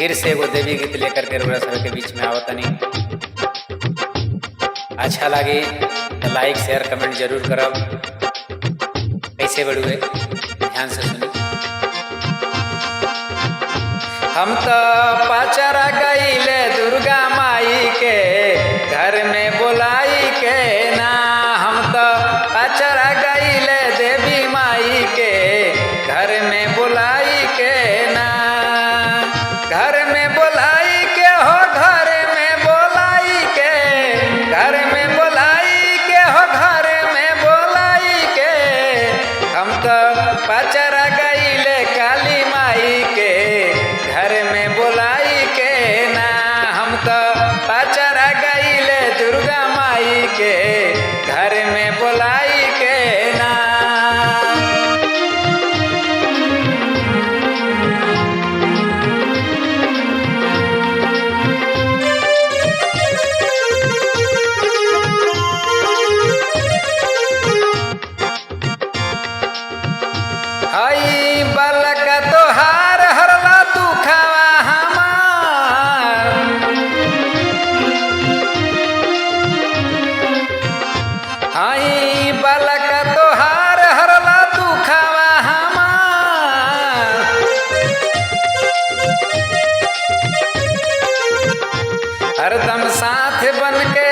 फिर से एगो देवी गीत लेकर के रउरा सब के बीच में आवतनी। अच्छा लगी तो लाइक शेयर कमेंट जरूर करब। कैसे बड़ुए ध्यान से सुनी। हम तो पाचरा गईले दुर्गा माई के घर में बोलाई के ना। हम तो पाचरा गईले देवी माई के घर में बोलाई के ना। घर में बोलाई के हो घर में बोलाई के घर में बोलाई के हो घर में बोलाई के। हम तो पाचरा गईले काली माई के घर में बोलाई के ना। हम तो पाचरा गईले दुर्गा माई के घर में बोलाई के ना। हई बालक तोहार हरला दुखवा हमार। हई बालक तोहार हरला दुखवा हमार। हरदम साथ बन के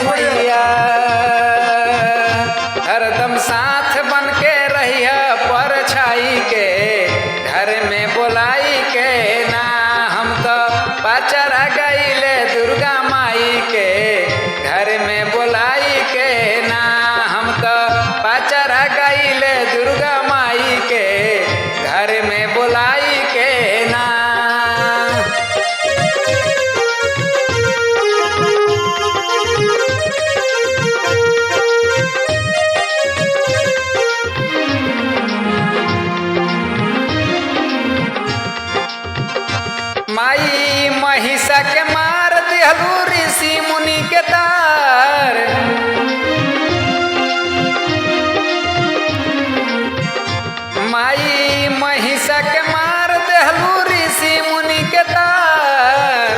मैया हरदम साथ बन के रहिया परछाई के घर में बोलाई के ना। हम तो पाचरा गईले दुर्गा माई के घर में बोलाई के ना। हम तो पाचरा गईले दुर्गा माई के घर में बोलाई के ना। माई महिषा के मार दिहलू ऋषि मुनि के तार। माई महिषा के मार दिहलू ऋषि मुनि के तार।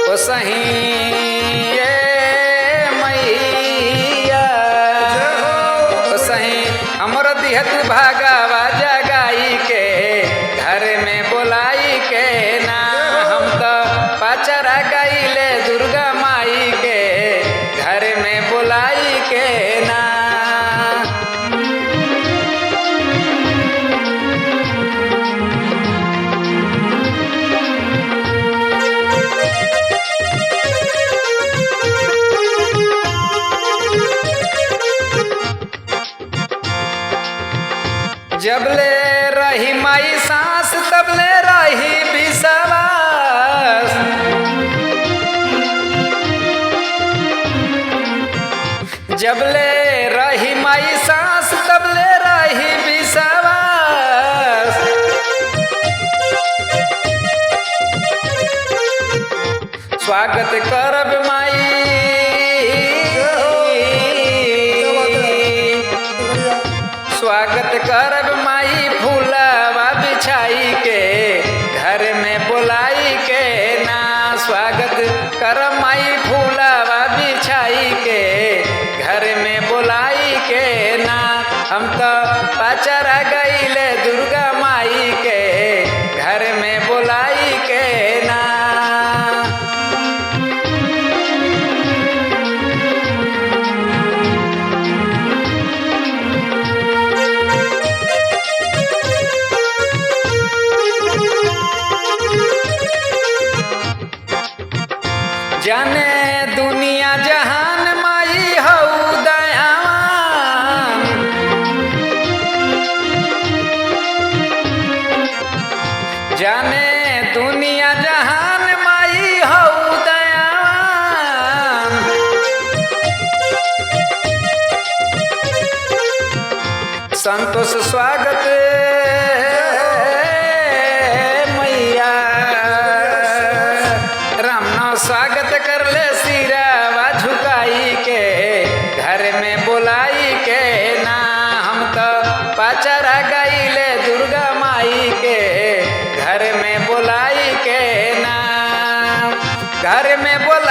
ओ सही मैया ओ सही हमर दिहत भागवा जगाई के घर में बोलाई के ना। हम तो पाचरा गईले दुर्गा माई के घर में बोलाई के ना। जबले रही माई सांस तबले रही विश्वास। जबले रही माई सांस तबले रही विश्वास। स्वागत करब माई स्वागत करब माई फूलवा बिछाई के घर में बोलाई के ना। स्वागत करब माई फूलवा बिछाई के घर में बोलाई के ना। हम तो पाचरा गईले दुर्गा माई के घर में बोलाई के ना। जाने दुनिया जहान माई हऊ दयावान। जाने दुनिया जहान माई हऊ दयावान। संतोष स्वागत मैया राम न स्वागत कर ले सिरावा झुकाई के घर में बोलाई के ना। घर में बोला